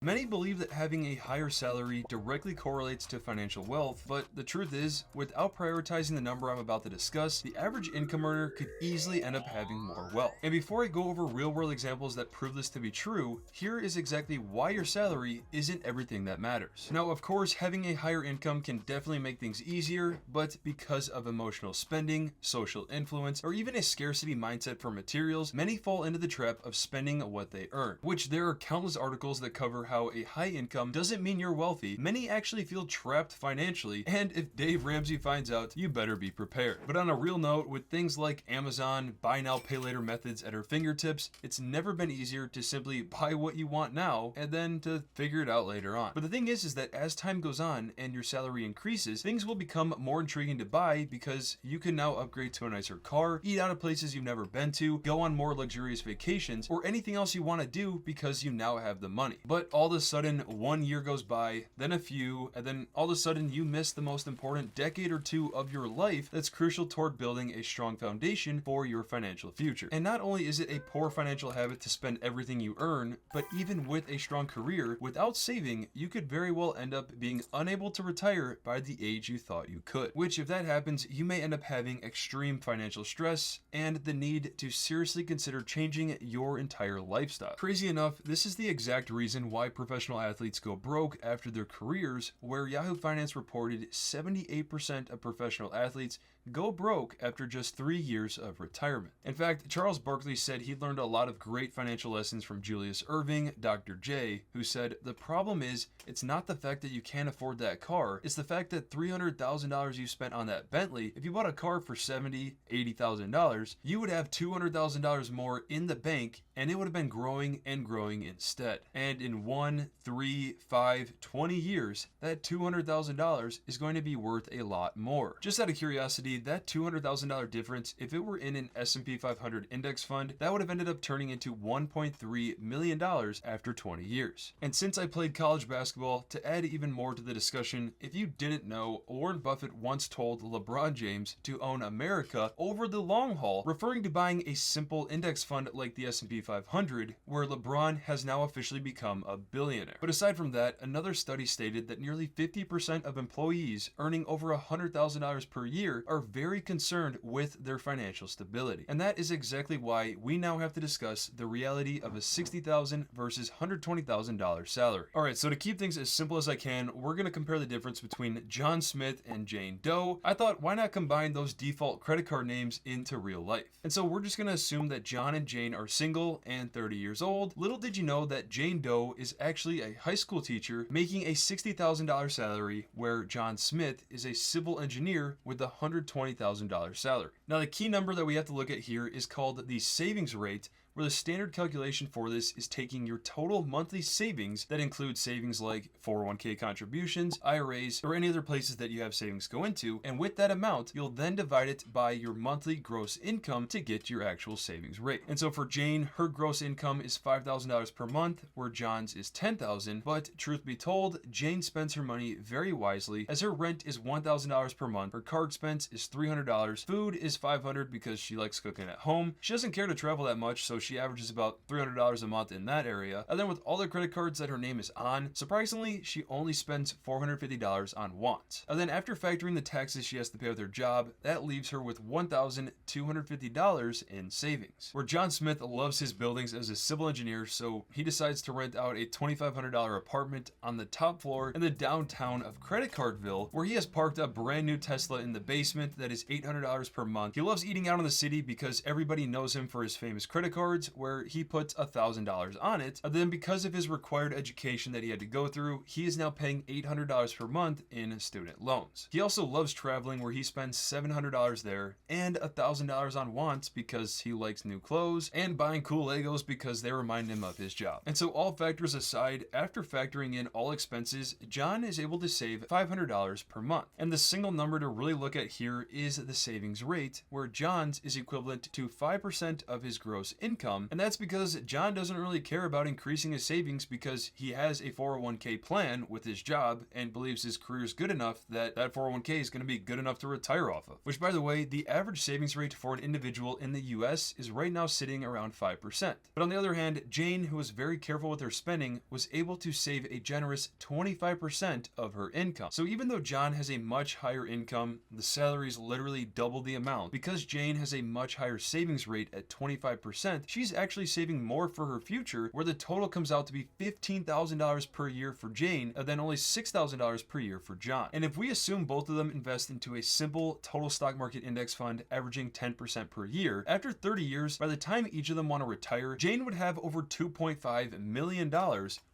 Many believe that having a higher salary directly correlates to financial wealth, but the truth is, without prioritizing the number I'm about to discuss, the average income earner could easily end up having more wealth. And before I go over real-world examples that prove this to be true, here is exactly why your salary isn't everything that matters. Now, of course, having a higher income can definitely make things easier, but because of emotional spending, social influence, or even a scarcity mindset for materials, many fall into the trap of spending what they earn, which there are countless articles that cover how a high income doesn't mean you're wealthy. Many actually feel trapped financially, and if Dave Ramsey finds out, you better be prepared. But on a real note, with things like Amazon, buy now, pay later methods at our fingertips, it's never been easier to simply buy what you want now and then to figure it out later on. But the thing is that as time goes on and your salary increases, things will become more intriguing to buy because you can now upgrade to a nicer car, eat out of places you've never been to, go on more luxurious vacations, or anything else you want to do because you now have the money. But all of a sudden, 1 year goes by, then a few, and then all of a sudden you miss the most important decade or two of your life that's crucial toward building a strong foundation for your financial future. And not only is it a poor financial habit to spend everything you earn, but even with a strong career, without saving, you could very well end up being unable to retire by the age you thought you could. Which, if that happens, you may end up having extreme financial stress and the need to seriously consider changing your entire lifestyle. Crazy enough, this is the exact reason why professional athletes go broke after their careers, where Yahoo Finance reported 78% of professional athletes go broke after just 3 years of retirement. In fact, Charles Barkley said he learned a lot of great financial lessons from Julius Erving, Dr. J, who said, "The problem is, it's not the fact that you can't afford that car, it's the fact that $300,000 you spent on that Bentley, if you bought a car for $70,000, $80,000, you would have $200,000 more in the bank and it would have been growing and growing instead. And in 1, 3, 5, 20 years, that $200,000 is going to be worth a lot more." Just out of curiosity, that $200,000 difference, if it were in an S&P 500 index fund, that would have ended up turning into $1.3 million after 20 years. And since I played college basketball, to add even more to the discussion, if you didn't know, Warren Buffett once told LeBron James to own America over the long haul, referring to buying a simple index fund like the S&P 500, where LeBron has now officially become a billionaire. But aside from that, another study stated that nearly 50% of employees earning over $100,000 per year are very concerned with their financial stability. And that is exactly why we now have to discuss the reality of a $60,000 versus $120,000 salary. Alright, so to keep things as simple as I can, we're going to compare the difference between John Smith and Jane Doe. I thought, why not combine those default credit card names into real life? And so we're just going to assume that John and Jane are single and 30 years old. Little did you know that Jane Doe is actually a high school teacher making a $60,000 salary, where John Smith is a civil engineer with a $120,000 salary. Now, the key number that we have to look at here is called the savings rate, where the standard calculation for this is taking your total monthly savings that includes savings like 401k contributions, IRAs, or any other places that you have savings go into, and with that amount, you'll then divide it by your monthly gross income to get your actual savings rate. And so for Jane, her gross income is $5,000 per month, where John's is $10,000, but truth be told, Jane spends her money very wisely, as her rent is $1,000 per month, her car expense is $300, food is $500 because she likes cooking at home, she doesn't care to travel that much, so she averages about $300 a month in that area. And then with all the credit cards that her name is on, surprisingly, she only spends $450 on wants. And then after factoring the taxes she has to pay with her job, that leaves her with $1,250 in savings. Where John Smith loves his buildings as a civil engineer, so he decides to rent out a $2,500 apartment on the top floor in the downtown of Credit Cardville, where he has parked a brand new Tesla in the basement that is $800 per month. He loves eating out in the city because everybody knows him for his famous credit cards, where he puts $1,000 on it. And then because of his required education that he had to go through, he is now paying $800 per month in student loans. He also loves traveling, where he spends $700 there and $1,000 on wants because he likes new clothes, and buying cool Legos because they remind him of his job. And so all factors aside, after factoring in all expenses, John is able to save $500 per month. And the single number to really look at here is the savings rate, where John's is equivalent to 5% of his gross income, income, and that's because John doesn't really care about increasing his savings because he has a 401k plan with his job and believes his career is good enough that that 401k is going to be good enough to retire off of. Which, by the way, the average savings rate for an individual in the US is right now sitting around 5%. But on the other hand, Jane, who was very careful with her spending, was able to save a generous 25% of her income. So even though John has a much higher income, the salary is literally double the amount. Because Jane has a much higher savings rate at 25%, she's actually saving more for her future, where the total comes out to be $15,000 per year for Jane, and then only $6,000 per year for John. And if we assume both of them invest into a simple total stock market index fund averaging 10% per year, after 30 years, by the time each of them want to retire, Jane would have over $2.5 million,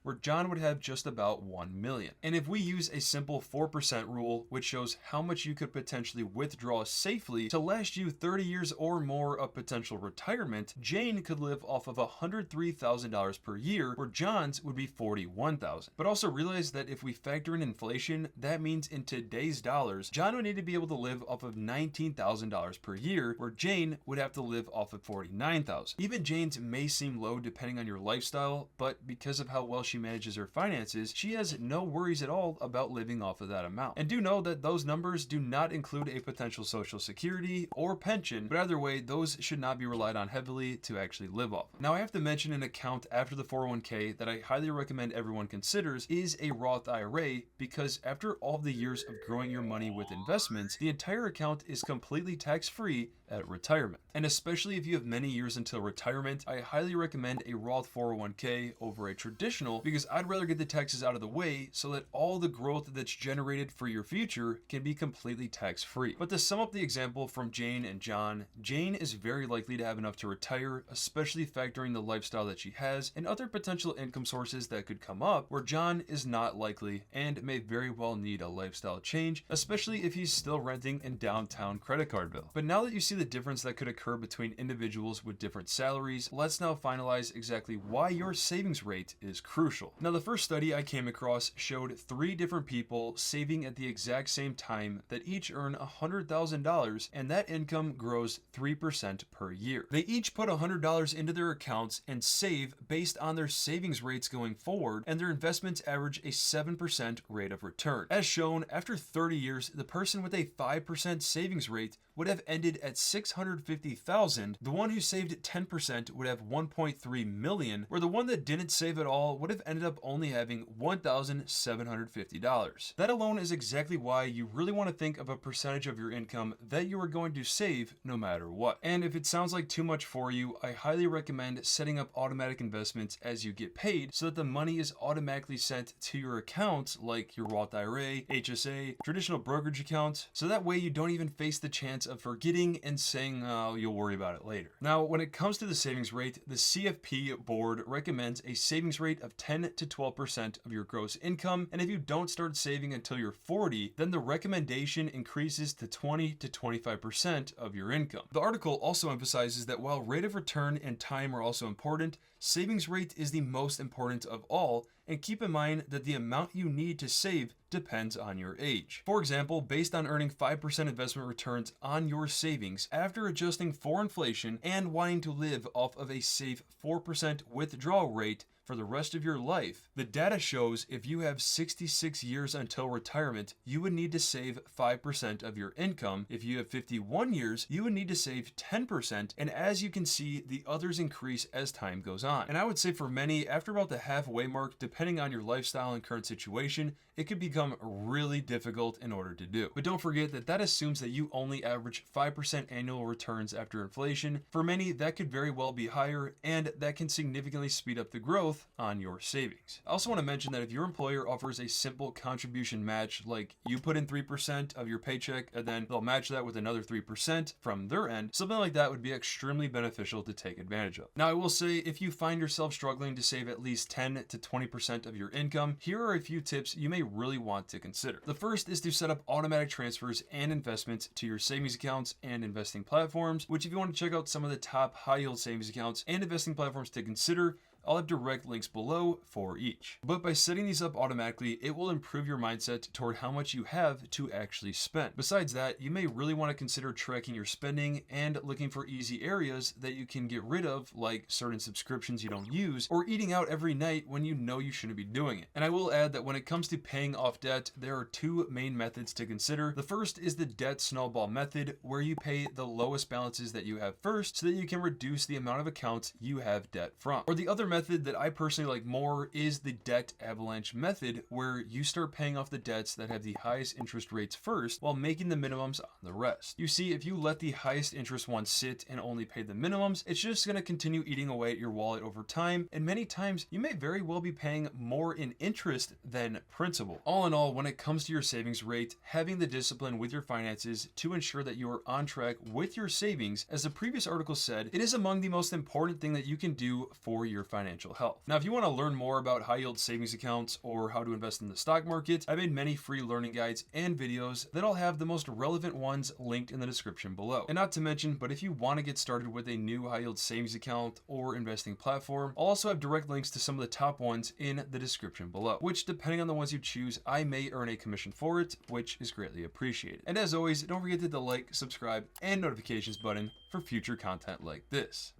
where John would have just about $1 million. And if we use a simple 4% rule, which shows how much you could potentially withdraw safely to last you 30 years or more of potential retirement, Jane could live off of $103,000 per year, where John's would be $41,000. But also realize that if we factor in inflation, that means in today's dollars, John would need to be able to live off of $19,000 per year, where Jane would have to live off of $49,000. Even Jane's may seem low depending on your lifestyle, but because of how well she manages her finances, she has no worries at all about living off of that amount. And do know that those numbers do not include a potential social security or pension, but either way, those should not be relied on heavily to actually live off. Now, I have to mention an account after the 401k that I highly recommend everyone considers is a Roth IRA, because after all of the years of growing your money with investments, the entire account is completely tax-free at retirement. And especially if you have many years until retirement, I highly recommend a Roth 401k over a traditional, because I'd rather get the taxes out of the way so that all the growth that's generated for your future can be completely tax-free. But to sum up the example from Jane and John, Jane is very likely to have enough to retire, especially factoring the lifestyle that she has and other potential income sources that could come up, where John is not likely and may very well need a lifestyle change, especially if he's still renting in downtown credit card bill. But now that you see the difference that could occur between individuals with different salaries, let's now finalize exactly why your savings rate is crucial. Now, the first study I came across showed 3 different people saving at the exact same time that each earn $100,000, and that income grows 3% per year. They each put $100 into their accounts and save based on their savings rates going forward, and their investments average a 7% rate of return. As shown, after 30 years, the person with a 5% savings rate would have ended at $650,000. The one who saved 10% would have $1.3 million, where the one that didn't save at all would have ended up only having $1,750. That alone is exactly why you really want to think of a percentage of your income that you are going to save no matter what. And if it sounds like too much for you, I highly recommend setting up automatic investments as you get paid so that the money is automatically sent to your accounts, like your Roth IRA, HSA, traditional brokerage accounts, so that way you don't even face the chance of forgetting and saying, oh, you'll worry about it later. Now, when it comes to the savings rate, the CFP board recommends a savings rate of 10 to 12% of your gross income, and if you don't start saving until you're 40, then the recommendation increases to 20 to 25% of your income. The article also emphasizes that while rate of return and time are also important, savings rate is the most important of all, and keep in mind that the amount you need to save depends on your age. For example, based on earning 5% investment returns on your savings after adjusting for inflation and wanting to live off of a safe 4% withdrawal rate for the rest of your life, the data shows if you have 66 years until retirement, you would need to save 5% of your income. If you have 51 years, you would need to save 10%, and as you can see, the others increase as time goes on. And I would say for many, after about the halfway mark, depending on your lifestyle and current situation, it could become really difficult in order to do. But don't forget that that assumes that you only average 5% annual returns after inflation. For many, that could very well be higher, and that can significantly speed up the growth on your savings. I also want to mention that if your employer offers a simple contribution match, like you put in 3% of your paycheck and then they'll match that with another 3% from their end, something like that would be extremely beneficial to take advantage of. Now, I will say if you find yourself struggling to save at least 10 to 20% of your income, here are a few tips you may really want to consider. The first is to set up automatic transfers and investments to your savings accounts and investing platforms, which if you want to check out some of the top high yield savings accounts and investing platforms to consider, I'll have direct links below for each. But by setting these up automatically, it will improve your mindset toward how much you have to actually spend. Besides that, you may really want to consider tracking your spending and looking for easy areas that you can get rid of, like certain subscriptions you don't use, or eating out every night when you know you shouldn't be doing it. And I will add that when it comes to paying off debt, there are two main methods to consider. The first is the debt snowball method, where you pay the lowest balances that you have first so that you can reduce the amount of accounts you have debt from. Or the other method that I personally like more is the debt avalanche method, where you start paying off the debts that have the highest interest rates first while making the minimums on the rest. You see, if you let the highest interest ones sit and only pay the minimums, it's just going to continue eating away at your wallet over time, and many times you may very well be paying more in interest than principal. All in all, when it comes to your savings rate, having the discipline with your finances to ensure that you are on track with your savings, as the previous article said, it is among the most important thing that you can do for your financial health. Now, if you want to learn more about high yield savings accounts or how to invest in the stock market, I made many free learning guides and videos that I'll have the most relevant ones linked in the description below. And not to mention, but if you want to get started with a new high yield savings account or investing platform, I'll also have direct links to some of the top ones in the description below, which depending on the ones you choose, I may earn a commission for it, which is greatly appreciated. And as always, don't forget to hit the like, subscribe, and notifications button for future content like this.